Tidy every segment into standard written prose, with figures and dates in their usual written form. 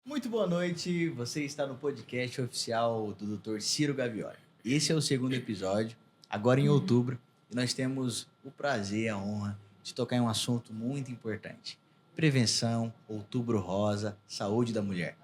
Muito boa noite, você está no podcast oficial do Dr. Ciro Gavioli. Esse é o segundo episódio, agora em outubro, e nós temos o prazer e a honra de tocar em um assunto muito importante: prevenção, outubro rosa, saúde da mulher.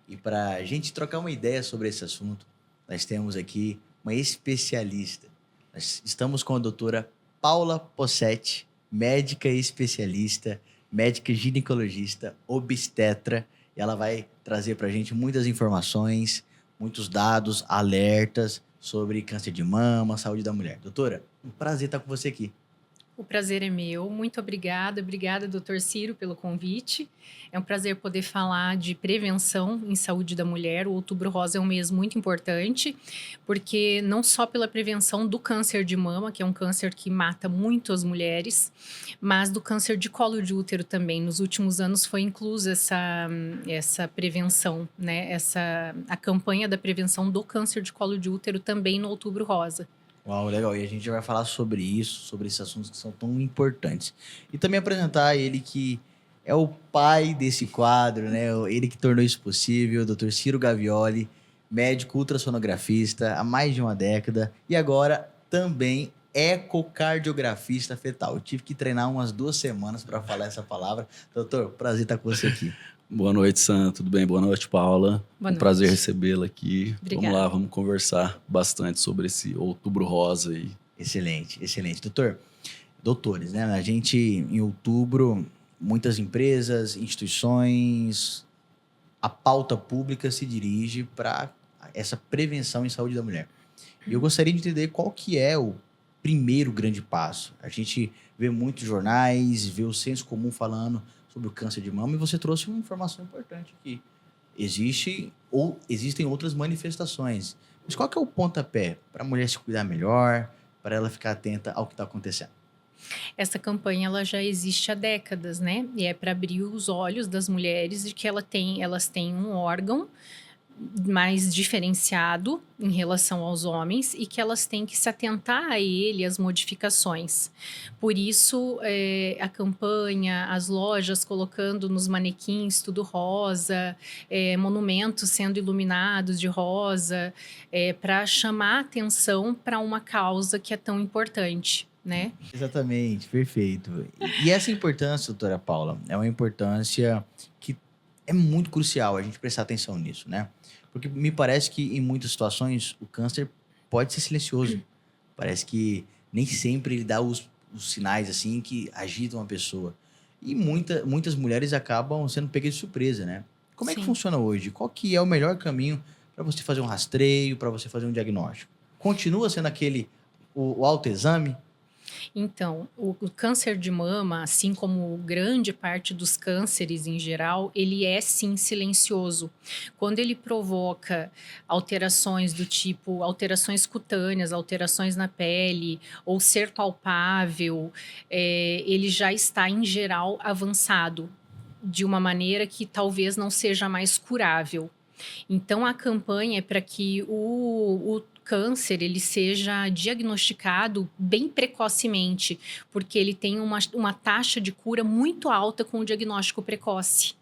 E para a gente trocar uma ideia sobre esse assunto, nós temos aqui uma especialista. Nós estamos com a doutora Paula Possetti, médica especialista, médica ginecologista, obstetra, e ela vai trazer para a gente muitas informações, muitos dados, alertas sobre câncer de mama, saúde da mulher. Doutora, um prazer estar com você aqui. O prazer é meu. Muito obrigada, doutor Ciro, pelo convite. É um prazer poder falar de prevenção em saúde da mulher. O Outubro Rosa é um mês muito importante, porque não só pela prevenção do câncer de mama, que é um câncer que mata muito as mulheres, mas do câncer de colo de útero também. Nos últimos anos foi inclusa essa prevenção, né? A campanha da prevenção do câncer de colo de útero também no Outubro Rosa. Uau, legal. E a gente vai falar sobre isso, sobre esses assuntos que são tão importantes. E também apresentar ele que é o pai desse quadro, né? Ele que tornou isso possível, o Dr. Ciro Gavioli, médico ultrassonografista há mais de uma década e agora também ecocardiografista fetal. Eu tive que treinar umas 2 semanas para falar essa palavra. Doutor, prazer estar com você aqui. Boa noite, Sam. Tudo bem? Boa noite, Paula. Boa Um noite. prazer recebê-la aqui. Obrigada. Vamos lá, vamos conversar bastante sobre esse Outubro Rosa aí. Excelente, excelente. Doutores, né? A gente, em outubro, muitas empresas, instituições, a pauta pública se dirige para essa prevenção em saúde da mulher. E eu gostaria de entender qual que é o primeiro grande passo. A gente vê muitos jornais, vê o senso comum falando sobre o câncer de mama, e você trouxe uma informação importante aqui. Existem outras manifestações. Mas qual que é o pontapé para a mulher se cuidar melhor, para ela ficar atenta ao que está acontecendo? Essa campanha ela já existe há décadas, né? E é para abrir os olhos das mulheres de que elas têm um órgão mais diferenciado em relação aos homens e que elas têm que se atentar a ele, às modificações. Por isso, a campanha, as lojas colocando nos manequins tudo rosa, monumentos sendo iluminados de rosa, para chamar atenção para uma causa que é tão importante, né? Exatamente, perfeito. E essa importância, doutora Paula, é uma importância que é muito crucial a gente prestar atenção nisso, né? Porque me parece que em muitas situações o câncer pode ser silencioso. Parece que nem sempre ele dá os sinais assim que agitam a pessoa. E muitas mulheres acabam sendo pegas de surpresa, né? Como é que Sim. funciona hoje? Qual que é o melhor caminho para você fazer um rastreio, para você fazer um diagnóstico? Continua sendo o autoexame? Então, o câncer de mama, assim como grande parte dos cânceres em geral, ele é sim silencioso. Quando ele provoca alterações do tipo alterações cutâneas, alterações na pele, ou ser palpável, ele já está em geral avançado, de uma maneira que talvez não seja mais curável. Então a campanha é para que o câncer ele seja diagnosticado bem precocemente, porque ele tem uma taxa de cura muito alta com o diagnóstico precoce.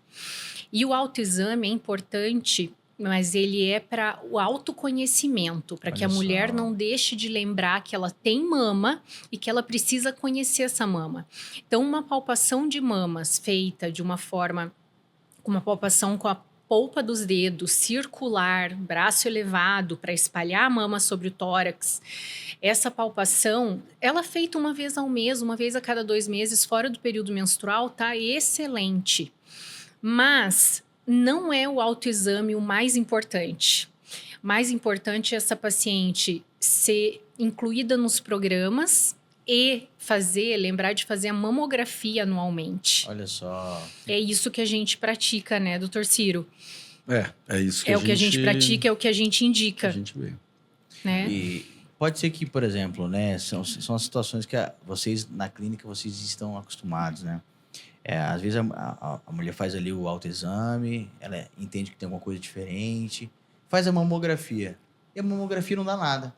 E o autoexame é importante, mas ele é para o autoconhecimento, para que a Olha mulher só. não deixe de lembrar que ela tem mama e que ela precisa conhecer essa mama. Então, uma palpação de mamas feita de uma forma, com uma palpação com a polpa dos dedos, circular, braço elevado para espalhar a mama sobre o tórax. Essa palpação, ela é feita uma vez ao mês, uma vez a cada 2 meses, fora do período menstrual, tá excelente. Mas não é o autoexame o mais importante. Mais importante é essa paciente ser incluída nos programas e lembrar de fazer a mamografia anualmente. Olha só. É isso que a gente pratica, né, doutor Ciro? É isso que É o que a gente pratica, é o que a gente indica, a gente vê. né? E pode ser que, por exemplo, né, são as situações que vocês, na clínica, vocês estão acostumados, né? Às vezes a mulher faz ali o autoexame, ela entende que tem alguma coisa diferente, faz a mamografia, e a mamografia não dá nada.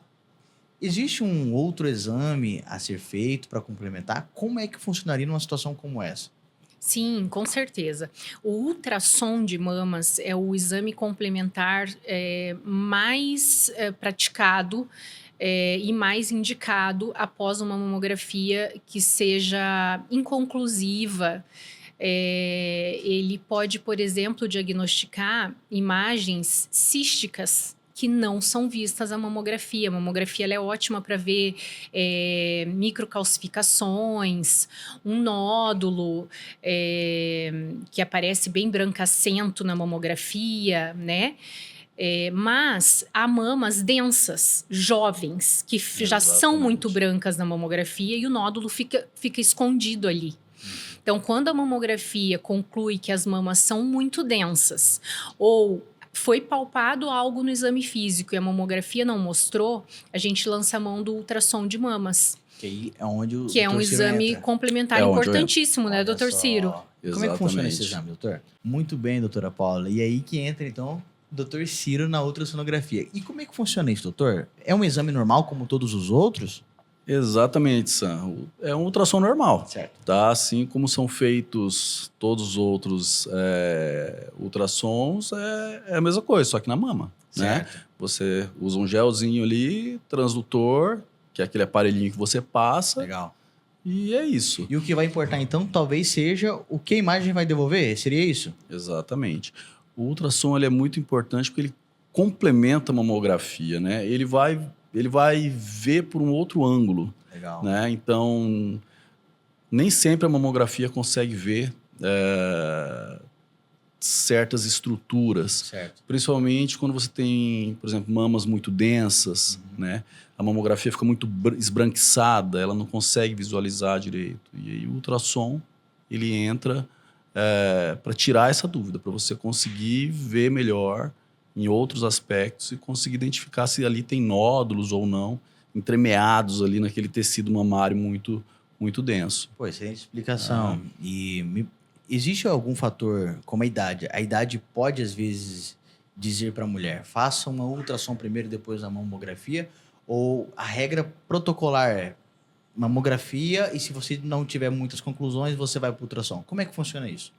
Existe um outro exame a ser feito para complementar? Como é que funcionaria numa situação como essa? Sim, com certeza. O ultrassom de mamas é o exame complementar mais praticado e mais indicado após uma mamografia que seja inconclusiva. Ele pode, por exemplo, diagnosticar imagens císticas que não são vistas à mamografia. A mamografia ela é ótima para ver microcalcificações, um nódulo que aparece bem brancacento na mamografia, né? Mas há mamas densas, jovens, que já são muito brancas na mamografia e o nódulo fica escondido ali. Então, quando a mamografia conclui que as mamas são muito densas ou foi palpado algo no exame físico e a mamografia não mostrou, a gente lança a mão do ultrassom de mamas. Que aí é onde o que é um doutor Ciro exame entra. complementar É onde eu importantíssimo, né, Olha doutor só. Ciro? Como é que funciona esse Exatamente. exame, doutor? Muito bem, doutora Paula. E aí que entra, então, o doutor Ciro na ultrassonografia. E como é que funciona isso, doutor? É um exame normal como todos os outros? Exatamente, Sam. É um ultrassom normal, Certo. tá? Assim como são feitos todos os outros ultrassons, é a mesma coisa, só que na mama, né? Certo. Você usa um gelzinho ali, transdutor, que é aquele aparelhinho que você passa, Legal. e é isso. E o que vai importar, então, talvez seja o que a imagem vai devolver? Seria isso? Exatamente. O ultrassom ele é muito importante porque ele complementa a mamografia, né? Ele vai ver por um outro ângulo, Legal. né? Então, nem sempre a mamografia consegue ver certas estruturas, Certo. principalmente quando você tem, por exemplo, mamas muito densas, né? A mamografia fica muito esbranquiçada, ela não consegue visualizar direito. E aí o ultrassom, ele entra para tirar essa dúvida, para você conseguir ver melhor em outros aspectos e conseguir identificar se ali tem nódulos ou não, entremeados ali naquele tecido mamário muito, muito denso. Pô, excelente explicação. Existe algum fator como a idade? A idade pode, às vezes, dizer para a mulher, faça uma ultrassom primeiro, depois a mamografia? Ou a regra protocolar é mamografia e se você não tiver muitas conclusões, você vai para o ultrassom? Como é que funciona isso?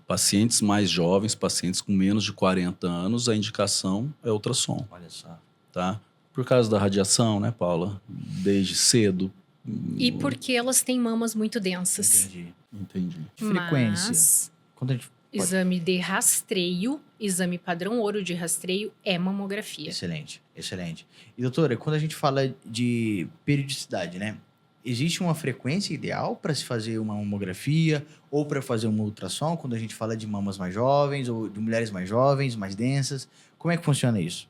Pacientes mais jovens, pacientes com menos de 40 anos, a indicação é ultrassom, Olha só. tá? Por causa da radiação, né, Paula? Desde cedo. E porque elas têm mamas muito densas. Entendi. Entendi. Frequência. Mas Quando a gente... exame de rastreio, exame padrão ouro de rastreio é mamografia. Excelente, excelente. E doutora, quando a gente fala de periodicidade, né? Existe uma frequência ideal para se fazer uma mamografia ou para fazer uma ultrassom quando a gente fala de mamas mais jovens ou de mulheres mais jovens, mais densas? Como é que funciona isso?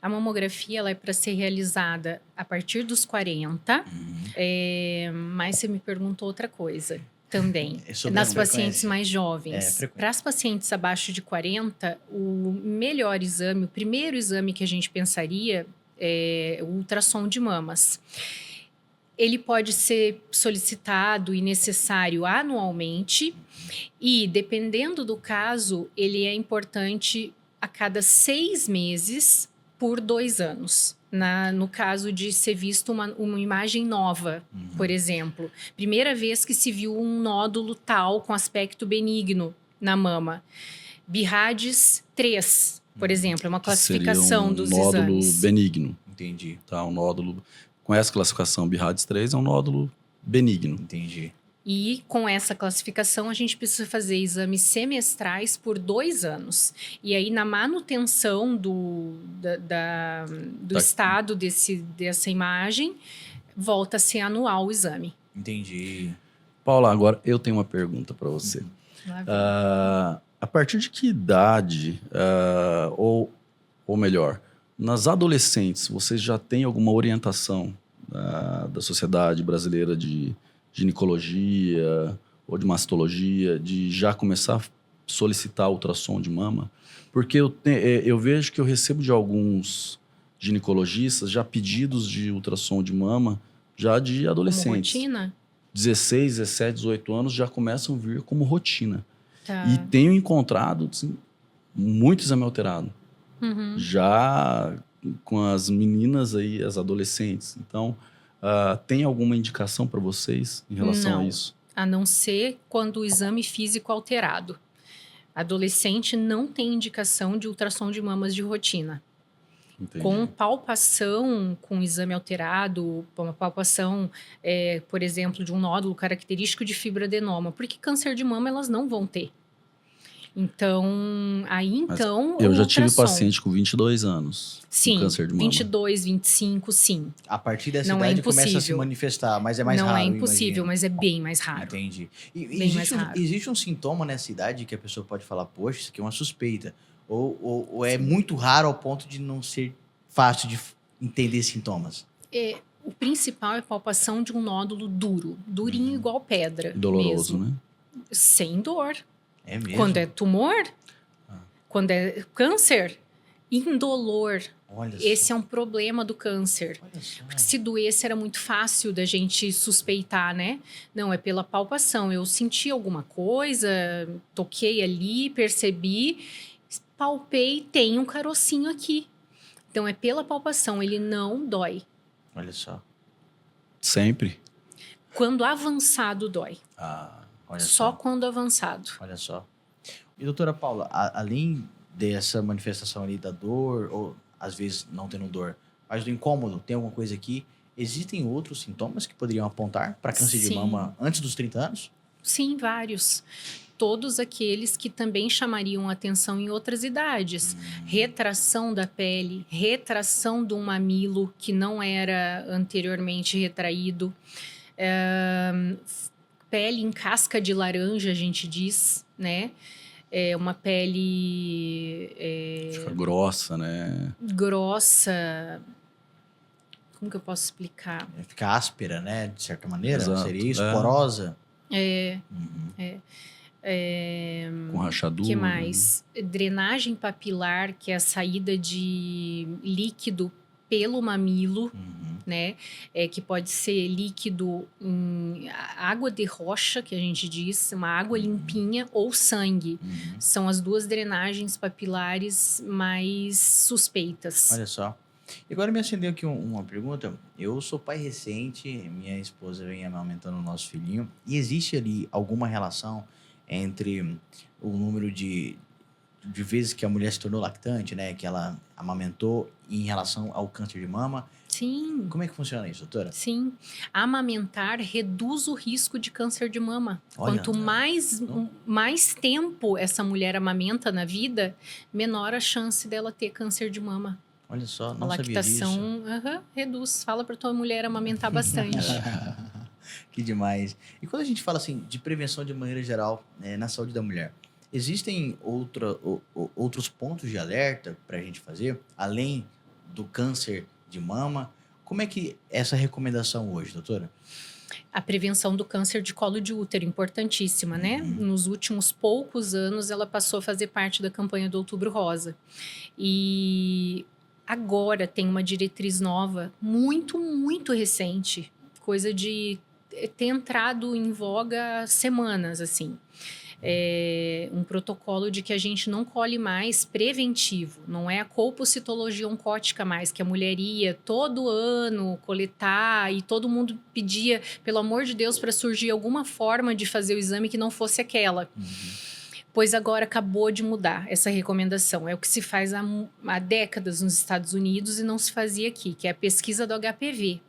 A mamografia ela é para ser realizada a partir dos 40, mas você me perguntou outra coisa também. É sobre Nas a pacientes frequência. mais jovens. frequência. Para as pacientes abaixo de 40, o melhor exame, o primeiro exame que a gente pensaria é o ultrassom de mamas. Ele pode ser solicitado e necessário anualmente e, dependendo do caso, ele é importante a cada 6 meses por 2 anos. No caso de ser visto uma imagem nova, por exemplo. Primeira vez que se viu um nódulo tal com aspecto benigno na mama. BIRADS 3, por exemplo, é uma classificação Seria um dos nódulo exames. benigno, Entendi, tá? Um nódulo, com essa classificação BIRADS 3, é um nódulo benigno. entendi. E com essa classificação, a gente precisa fazer exames semestrais por 2 anos. E aí, na manutenção do estado dessa imagem, volta a ser anual o exame. Entendi. Paula, agora eu tenho uma pergunta para você. Lá vem. A partir de que idade, ou melhor, nas adolescentes, vocês já têm alguma orientação da Sociedade Brasileira de Ginecologia ou de Mastologia de já começar a solicitar ultrassom de mama? Porque eu vejo que eu recebo de alguns ginecologistas já pedidos de ultrassom de mama já de Como adolescentes. rotina? 16, 17, 18 anos já começam a vir como rotina. Tá. E tenho encontrado assim, muito exame alterado. Uhum. Já com as meninas aí, as adolescentes. Então, tem alguma indicação para vocês em relação a Não. isso? a não ser quando o exame físico alterado. Adolescente não tem indicação de ultrassom de mamas de rotina. Entendi. Com palpação, com exame alterado, uma palpação, por exemplo, de um nódulo característico de fibroadenoma, porque câncer de mama elas não vão ter. Então, Mas então, eu o já tive ultrassom. paciente com 22 anos Sim, com câncer de mama. 22, 25, sim. A partir dessa Não é idade começa a se impossível. manifestar, mas é mais Não raro, é eu impossível, imagino. mas é bem mais raro. Entendi. E Bem mais raro. existe um sintoma nessa idade que a pessoa pode falar, poxa, isso aqui é uma suspeita. Ou é muito raro ao ponto de não ser fácil de entender sintomas? O principal é a palpação de um nódulo duro, durinho igual pedra. Doloroso, mesmo. né? Sem dor. É mesmo? Quando é tumor, Ah. quando é câncer, indolor. Olha Esse só. é um problema do câncer. Olha só. Porque se doesse era muito fácil da gente suspeitar, né? Não, é pela palpação. Eu senti alguma coisa, toquei ali, percebi, palpei, tem um carocinho aqui. Então é pela palpação, ele não dói. Olha só. Sempre. Quando avançado dói. Olha Só só. quando avançado. Olha só. E doutora Paula, além dessa manifestação ali da dor, ou às vezes não tendo dor, mas do incômodo, tem alguma coisa aqui, existem outros sintomas que poderiam apontar para câncer de Sim. mama antes dos 30 anos? Sim, vários. Todos aqueles que também chamariam atenção em outras idades. Retração da pele, retração de um mamilo que não era anteriormente retraído. Pele em casca de laranja, a gente diz, né? É uma pele Fica grossa, né? grossa. Como que eu posso explicar? Fica áspera, né? De certa maneira, Exato. seria isso? É. Porosa? É, Uhum. Com rachadura. que mais? Drenagem papilar, que é a saída de líquido pelo mamilo, Uhum. né? Que pode ser líquido em água de rocha, que a gente diz, uma água limpinha, ou sangue. Uhum. São as duas drenagens papilares mais suspeitas. Olha só. E agora me acendeu aqui uma pergunta. Eu sou pai recente, minha esposa vem amamentando o nosso filhinho. E existe ali alguma relação entre o número de vezes que a mulher se tornou lactante, né? Que ela amamentou em relação ao câncer de mama? Sim, Como é que funciona isso, doutora? sim. Amamentar reduz o risco de câncer de mama. Olha, Quanto mais tempo essa mulher amamenta na vida, menor a chance dela ter câncer de mama. Olha só, A não sabia disso. lactação reduz. Fala para tua mulher amamentar bastante. Que demais. E quando a gente fala assim de prevenção de maneira geral, né, na saúde da mulher, existem outros pontos de alerta para a gente fazer, além do câncer de mama? Como é que é essa recomendação hoje, doutora? A prevenção do câncer de colo de útero, importantíssima, né? Nos últimos poucos anos, ela passou a fazer parte da campanha do Outubro Rosa. E agora tem uma diretriz nova, muito, muito recente, coisa de ter entrado em voga há semanas, assim. Um protocolo de que a gente não colhe mais preventivo, não é a colpocitologia oncótica mais, que a mulher ia todo ano coletar e todo mundo pedia, pelo amor de Deus, para surgir alguma forma de fazer o exame que não fosse aquela. Pois agora acabou de mudar essa recomendação. É o que se faz há décadas nos Estados Unidos e não se fazia aqui, que é a pesquisa do HPV.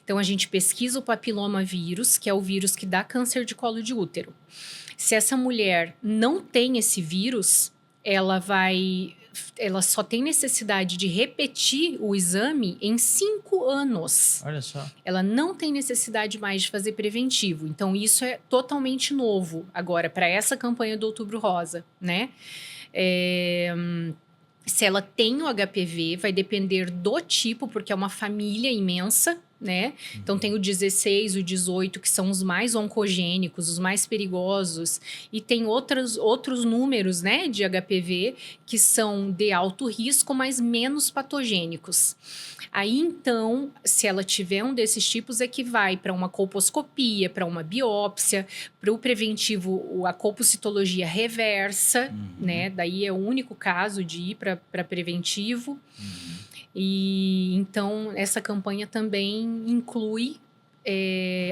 Então, a gente pesquisa o papiloma vírus, que é o vírus que dá câncer de colo de útero. Se essa mulher não tem esse vírus, ela só tem necessidade de repetir o exame em 5 anos. Olha só. Ela não tem necessidade mais de fazer preventivo. Então, isso é totalmente novo agora para essa campanha do Outubro Rosa, né? Se ela tem o HPV, vai depender do tipo, porque é uma família imensa, né? Então, tem o 16, o 18, que são os mais oncogênicos, os mais perigosos. E tem outros números, né, de HPV que são de alto risco, mas menos patogênicos. Aí, então, se ela tiver um desses tipos, é que vai para uma colposcopia, para uma biópsia, para o preventivo, a colpocitologia reversa, né? Daí é o único caso de ir para preventivo. E então essa campanha também inclui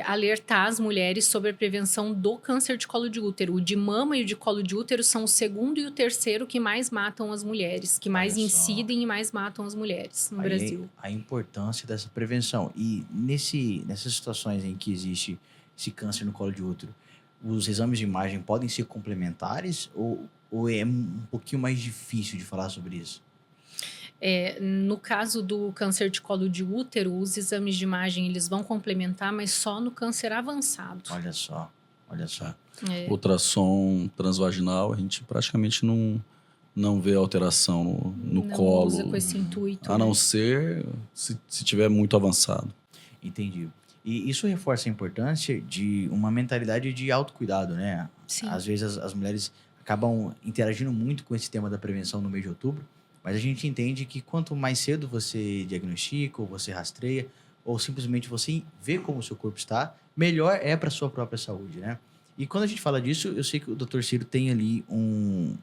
alertar as mulheres sobre a prevenção do câncer de colo de útero. O de mama e o de colo de útero são o segundo e o terceiro que mais matam as mulheres, que mais Olha só. incidem e mais matam as mulheres no Brasil. A importância dessa prevenção. E nessas situações em que existe esse câncer no colo de útero, os exames de imagem podem ser complementares ou é um pouquinho mais difícil de falar sobre isso? No caso do câncer de colo de útero, os exames de imagem eles vão complementar, mas só no câncer avançado. Olha só, olha só. Ultrassom transvaginal, a gente praticamente não vê alteração no Não colo. usa com esse intuito, A né? não ser se tiver muito avançado. Entendi. E isso reforça a importância de uma mentalidade de autocuidado, né? Sim. Às vezes as mulheres acabam interagindo muito com esse tema da prevenção no mês de outubro, mas a gente entende que quanto mais cedo você diagnostica, ou você rastreia, ou simplesmente você vê como o seu corpo está, melhor é para sua própria saúde, né? E quando a gente fala disso, eu sei que o Dr. Ciro tem ali um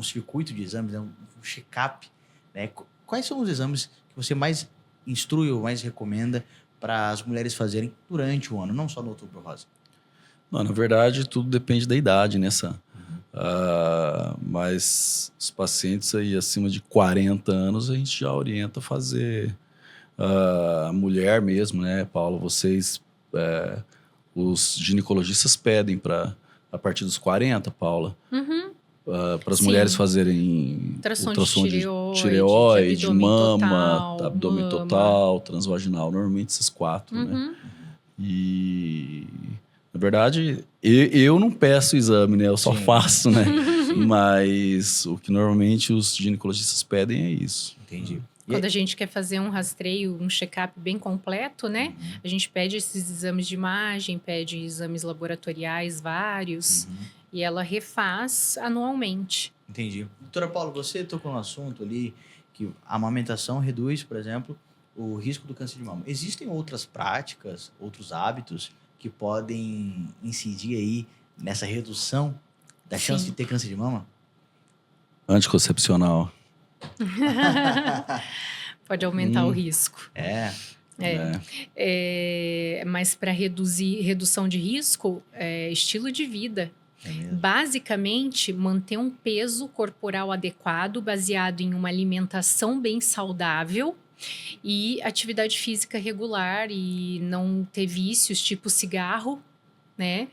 circuito de exames, né? Um check-up, né? Quais são os exames que você mais instrui ou mais recomenda para as mulheres fazerem durante o ano, não só no Outubro Rosa? Não, na verdade, tudo depende da idade, né, Sam? Mas os pacientes aí acima de 40 anos, a gente já orienta a fazer. A mulher mesmo, né, Paulo? Os ginecologistas pedem a partir dos 40, Paula, Uhum. para as Sim. mulheres fazerem Ultrassom de tireoide, de abdômen mama, total, abdômen mama. total, transvaginal. Normalmente esses 4, né? Uhum. E, na verdade, eu não peço exame, né? Eu só Sim. faço, né? Mas o que normalmente os ginecologistas pedem é isso. Entendi. Quando a gente quer fazer um rastreio, um check-up bem completo, né? A gente pede esses exames de imagem, pede exames laboratoriais vários, e ela refaz anualmente. Entendi. Doutora Paula, você tocou no assunto ali que a amamentação reduz, por exemplo, o risco do câncer de mama. Existem outras práticas, outros hábitos que podem incidir aí nessa redução da chance Sim. de ter câncer de mama? Anticoncepcional. Pode aumentar o risco. Mas para redução de risco, estilo de vida. É mesmo? Basicamente, manter um peso corporal adequado, baseado em uma alimentação bem saudável e atividade física regular e não ter vícios tipo cigarro, né?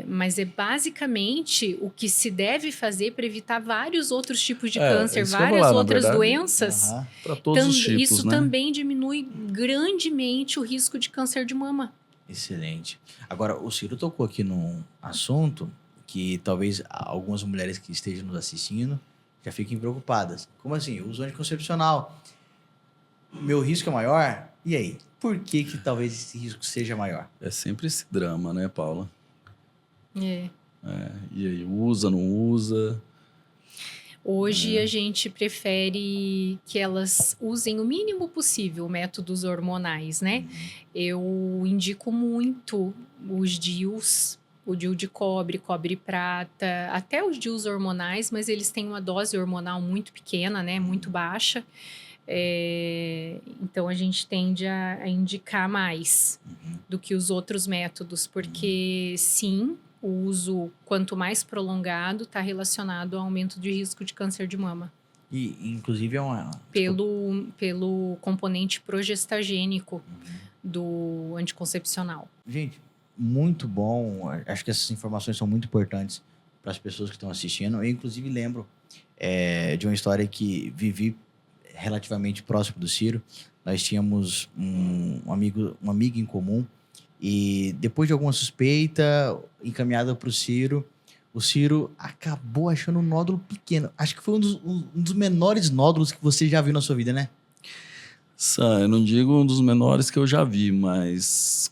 Mas é basicamente o que se deve fazer para evitar vários outros tipos de câncer, isso que eu ia várias falar, na outras verdade. doenças. Aham. Para todos os tipos, Isso né? também diminui grandemente o risco de câncer de mama. Excelente. Agora, o Ciro tocou aqui num assunto que talvez algumas mulheres que estejam nos assistindo já fiquem preocupadas. Como assim? Eu uso anticoncepcional. Meu risco é maior? E aí? Por que talvez esse risco seja maior? É sempre esse drama, né, Paula? É. E aí, usa, não usa? Hoje a gente prefere que elas usem o mínimo possível métodos hormonais, né? Eu indico muito os DIUs, o DIU de cobre, cobre prata, até os DIUs hormonais, mas eles têm uma dose hormonal muito pequena, né? Muito baixa. Então a gente tende a indicar mais do que os outros métodos, porque sim, o uso quanto mais prolongado está relacionado ao aumento de risco de câncer de mama. E, inclusive, é uma... Pelo componente progestagênico do anticoncepcional. Gente, muito bom. Acho que essas informações são muito importantes para as pessoas que estão assistindo. Eu, inclusive, lembro de uma história que vivi relativamente próximo do Ciro. Nós tínhamos uma amiga em comum e depois de alguma suspeita encaminhada para o Ciro acabou achando um nódulo pequeno. Acho que foi um dos menores nódulos que você já viu na sua vida, né? Eu não digo um dos menores que eu já vi, mas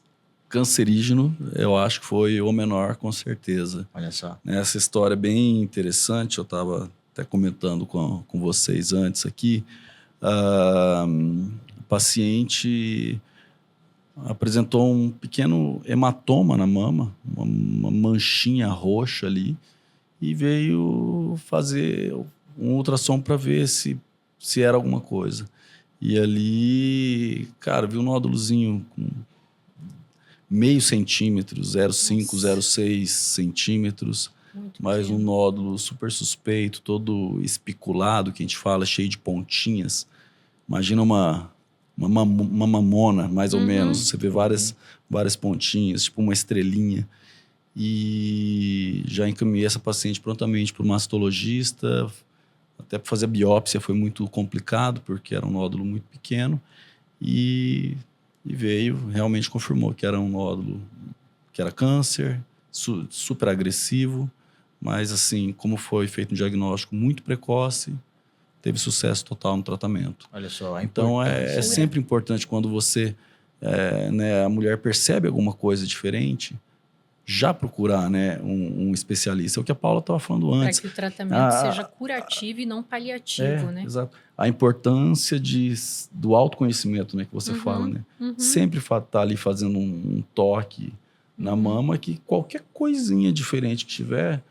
cancerígeno eu acho que foi o menor, com certeza. Olha só. Essa história é bem interessante, eu estava até comentando com vocês antes aqui. O paciente apresentou um pequeno hematoma na mama, uma manchinha roxa ali, e veio fazer um ultrassom para ver se era alguma coisa. E ali, cara, vi um nódulozinho com meio centímetro, 0,5, 0,6 centímetros. Muito Mas um pequeno. nódulo super suspeito, todo espiculado, que a gente fala, cheio de pontinhas. Imagina uma mamona, mais ou menos. Você vê várias pontinhas, tipo uma estrelinha. E já encaminhei essa paciente prontamente para o mastologista. Até para fazer a biópsia foi muito complicado, porque era um nódulo muito pequeno. E veio, realmente confirmou que era um nódulo, que era câncer, super agressivo. Mas, assim, como foi feito um diagnóstico muito precoce, teve sucesso total no tratamento. Olha só, a Então, importância, é sempre importante quando você, a mulher percebe alguma coisa diferente, já procurar, né, um especialista. É o que a Paula estava falando Para antes. que o tratamento seja curativo e não paliativo, né? Exato. A importância do autoconhecimento, né, que você fala, né? Sempre tá ali fazendo um toque na mama, que qualquer coisinha diferente que tiver,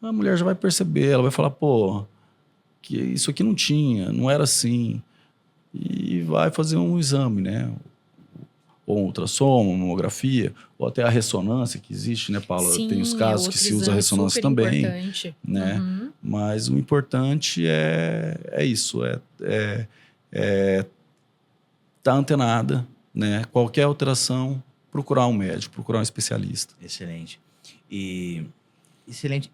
a mulher já vai perceber, ela vai falar, pô, que isso aqui não tinha, não era assim. E vai fazer um exame, né? Ou um ultrassom, uma mamografia, ou até a ressonância que existe, né, Paula? Sim, tem os casos que se usa a ressonância também, né? Mas o importante é isso, tá antenada, né? Qualquer alteração, procurar um médico, procurar um especialista. Excelente. E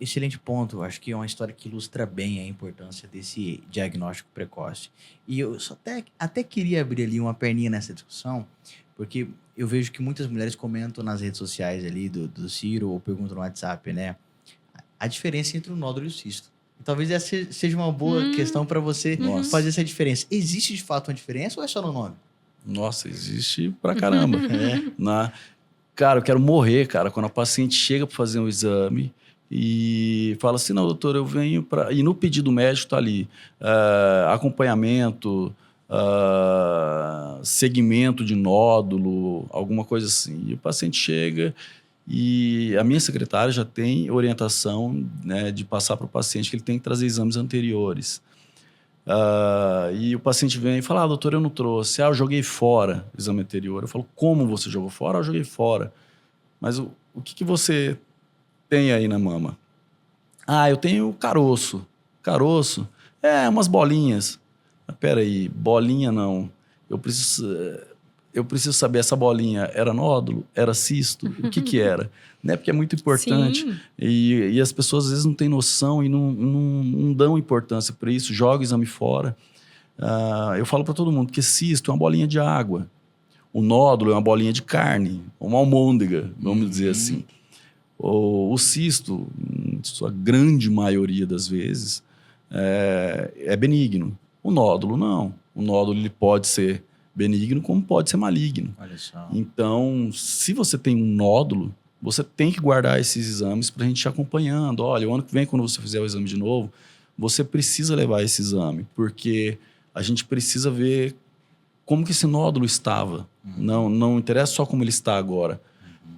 excelente ponto. Acho que é uma história que ilustra bem a importância desse diagnóstico precoce. E eu só até queria abrir ali uma perninha nessa discussão, porque eu vejo que muitas mulheres comentam nas redes sociais ali do Ciro, ou perguntam no WhatsApp, né? A diferença entre o nódulo e o cisto. E talvez essa seja uma boa questão para você fazer essa diferença. Existe de fato uma diferença ou é só no nome? Nossa, existe pra caramba. Cara, eu quero morrer, cara, quando a paciente chega para fazer um exame e fala assim, não, doutor, eu venho para... E no pedido médico tá ali, acompanhamento, segmento de nódulo, alguma coisa assim. E o paciente chega e a minha secretária já tem orientação, né, de passar para o paciente que ele tem que trazer exames anteriores. E o paciente vem e fala, doutor, eu não trouxe. Eu joguei fora o exame anterior. Eu falo, como você jogou fora? Eu joguei fora. Mas o que você tem aí na mama? Eu tenho caroço. Caroço? Umas bolinhas. Mas peraí, bolinha não. Eu preciso saber, essa bolinha era nódulo? Era cisto? O que era? Né? Porque é muito importante. E as pessoas às vezes não têm noção e não dão importância para isso, jogam o exame fora. Eu falo para todo mundo que cisto é uma bolinha de água. O nódulo é uma bolinha de carne, uma almôndega, vamos dizer assim. O cisto, em sua grande maioria das vezes, é benigno. O nódulo não. O nódulo ele pode ser benigno como pode ser maligno. Olha só. Então, se você tem um nódulo, você tem que guardar esses exames para a gente ir acompanhando. Olha, o ano que vem, quando você fizer o exame de novo, você precisa levar esse exame, porque a gente precisa ver como que esse nódulo estava. Não interessa só como ele está agora.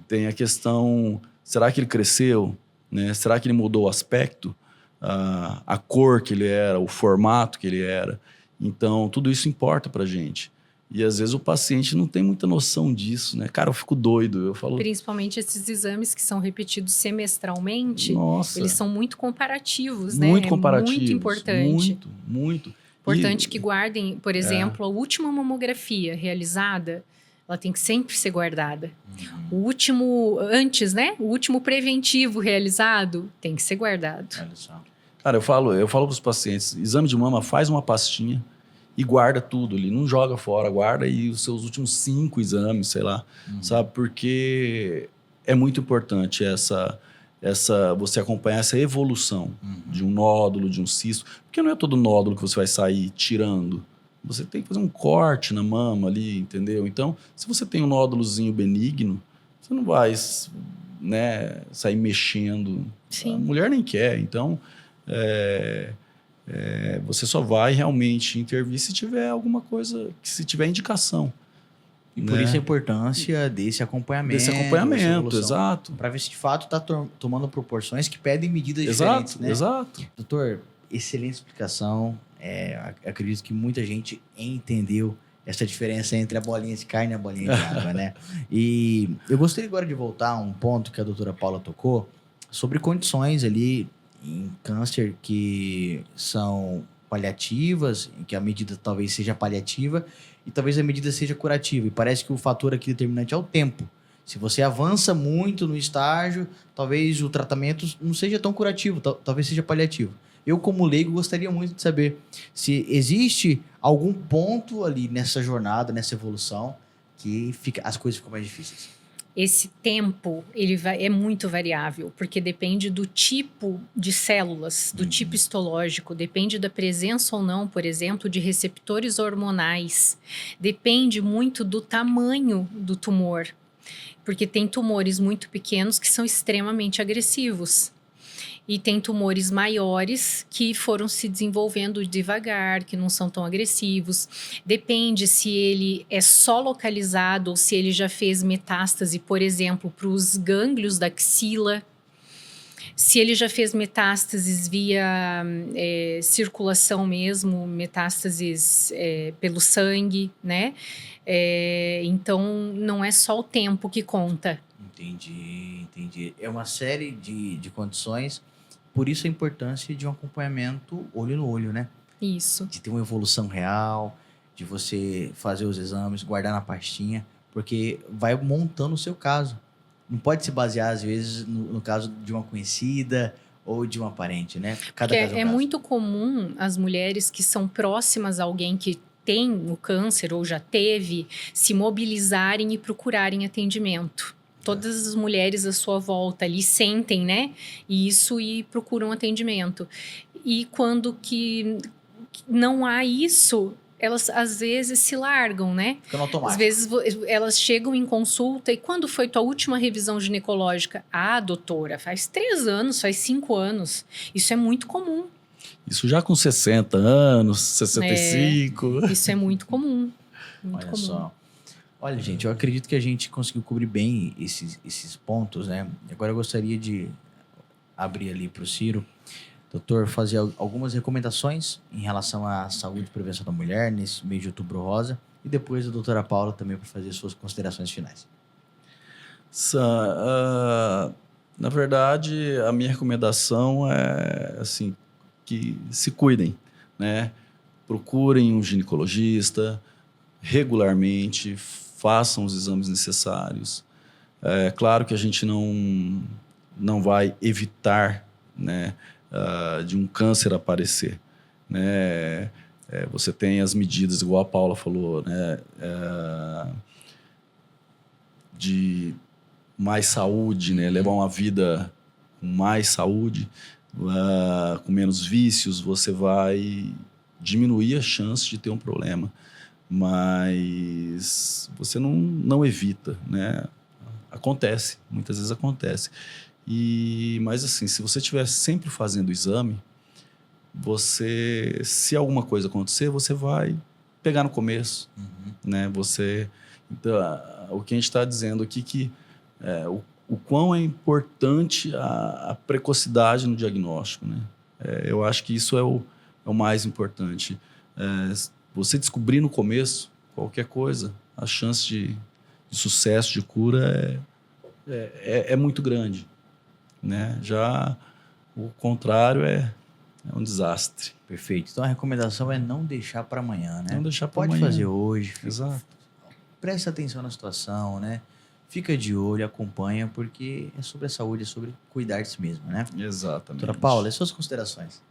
Tem a questão, será que ele cresceu? Né? Será que ele mudou o aspecto? A cor que ele era, o formato que ele era. Então, tudo isso importa para a gente. E às vezes o paciente não tem muita noção disso, né? Cara, eu fico doido. Eu falo... Principalmente esses exames que são repetidos semestralmente. Nossa. Eles são muito comparativos, muito né? comparativos. Muito importante. Muito. Importante que guardem, por exemplo, a última mamografia realizada, ela tem que sempre ser guardada. O último, antes, né? O último preventivo realizado tem que ser guardado. Olha só. Cara, eu falo para os pacientes, exame de mama, faz uma pastinha e guarda tudo ali, não joga fora, guarda aí os seus últimos 5 exames, sei lá, sabe? Porque é muito importante você acompanhar essa evolução de um nódulo, de um cisto, porque não é todo nódulo que você vai sair tirando. Você tem que fazer um corte na mama ali, entendeu? Então, se você tem um nódulozinho benigno, você não vai, né, sair mexendo. Sim. A mulher nem quer, então... você só vai realmente intervir se tiver alguma coisa, se tiver indicação. E por isso a importância desse acompanhamento. Exato. Para ver se de fato está tomando proporções que pedem medidas diferentes, né? Exato. Doutor, excelente explicação. Acredito que muita gente entendeu essa diferença entre a bolinha de carne e a bolinha de água, né? E eu gostaria agora de voltar a um ponto que a doutora Paula tocou sobre condições ali em câncer que são paliativas, em que a medida talvez seja paliativa e talvez a medida seja curativa. E parece que o fator aqui determinante é o tempo. Se você avança muito no estágio, talvez o tratamento não seja tão curativo, talvez seja paliativo. Eu, como leigo, gostaria muito de saber se existe algum ponto ali nessa jornada, nessa evolução, que as coisas ficam mais difíceis. Esse tempo é muito variável, porque depende do tipo de células, do tipo histológico, depende da presença ou não, por exemplo, de receptores hormonais, depende muito do tamanho do tumor, porque tem tumores muito pequenos que são extremamente agressivos. E tem tumores maiores que foram se desenvolvendo devagar, que não são tão agressivos. Depende se ele é só localizado ou se ele já fez metástase, por exemplo, para os gânglios da axila. Se ele já fez metástases via circulação mesmo, metástases pelo sangue, né? Então, não é só o tempo que conta. Entendi. É uma série de condições. Por isso a importância de um acompanhamento olho no olho, né? Isso. De ter uma evolução real, de você fazer os exames, guardar na pastinha, porque vai montando o seu caso. Não pode se basear, às vezes, no caso de uma conhecida ou de uma parente, né? Cada caso é um caso. Muito comum as mulheres que são próximas a alguém que tem o câncer ou já teve, se mobilizarem e procurarem atendimento. Todas as mulheres à sua volta ali sentem, né? Isso e procuram atendimento. E quando que não há isso, elas às vezes se largam, né? Fica no automático. Às vezes elas chegam em consulta e quando foi tua última revisão ginecológica? Ah, doutora, faz 3 anos, faz 5 anos. Isso é muito comum. Isso já com 60 anos, 65. Isso é muito comum. Olha só. Olha, gente, eu acredito que a gente conseguiu cobrir bem esses pontos, né? Agora eu gostaria de abrir ali para o Ciro, doutor, fazer algumas recomendações em relação à saúde e prevenção da mulher nesse mês de Outubro Rosa e depois a doutora Paula também para fazer suas considerações finais. Na verdade, a minha recomendação é assim, que se cuidem, né? Procurem um ginecologista regularmente, façam os exames necessários. É claro que a gente não vai evitar, né, de um câncer aparecer, né? Você tem as medidas, igual a Paula falou, né, de mais saúde, né, levar uma vida com mais saúde, com menos vícios, você vai diminuir a chance de ter um problema. Mas você não evita, né? Acontece, muitas vezes acontece. Mas assim, se você estiver sempre fazendo o exame, se alguma coisa acontecer, você vai pegar no começo, né? Então, o que a gente está dizendo aqui que o quão é importante a precocidade no diagnóstico, né? Eu acho que isso é o mais importante. Você descobrir no começo qualquer coisa, a chance de sucesso, de cura é muito grande, né? Já o contrário é um desastre. Perfeito. Então a recomendação é não deixar para amanhã, né? Não deixar para amanhã. Pode fazer hoje. Exato. Presta atenção na situação, né? Fica de olho, acompanha, porque é sobre a saúde, é sobre cuidar de si mesmo, né? Exatamente. Doutora Paula, as suas considerações?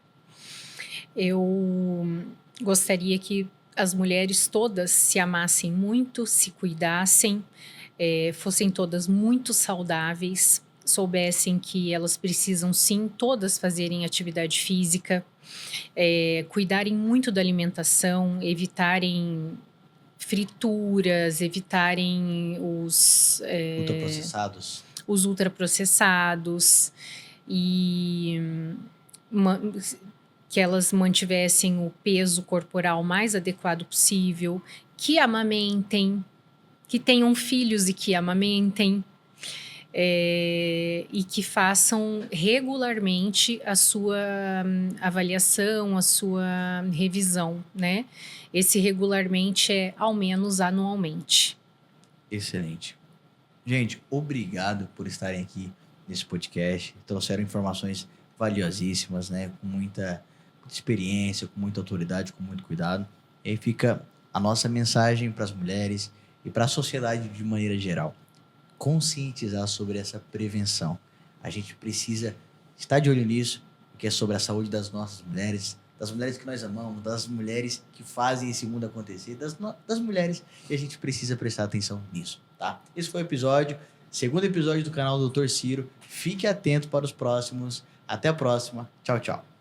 Eu gostaria que as mulheres todas se amassem muito, se cuidassem, fossem todas muito saudáveis, soubessem que elas precisam sim todas fazerem atividade física, cuidarem muito da alimentação, evitarem frituras, evitarem os ultraprocessados e que elas mantivessem o peso corporal mais adequado possível, que amamentem, que tenham filhos e que amamentem. e que façam regularmente a sua avaliação, a sua revisão, né? Esse regularmente é ao menos anualmente. Excelente. Gente, obrigado por estarem aqui nesse podcast. Trouxeram informações valiosíssimas, né? Com muita experiência, com muita autoridade, com muito cuidado. E aí fica a nossa mensagem para as mulheres e para a sociedade de maneira geral. Conscientizar sobre essa prevenção. A gente precisa estar de olho nisso, porque é sobre a saúde das nossas mulheres, das mulheres que nós amamos, das mulheres que fazem esse mundo acontecer, das mulheres, e a gente precisa prestar atenção nisso, tá? Esse foi o episódio, segundo episódio do canal do Dr. Ciro. Fique atento para os próximos. Até a próxima. Tchau, tchau.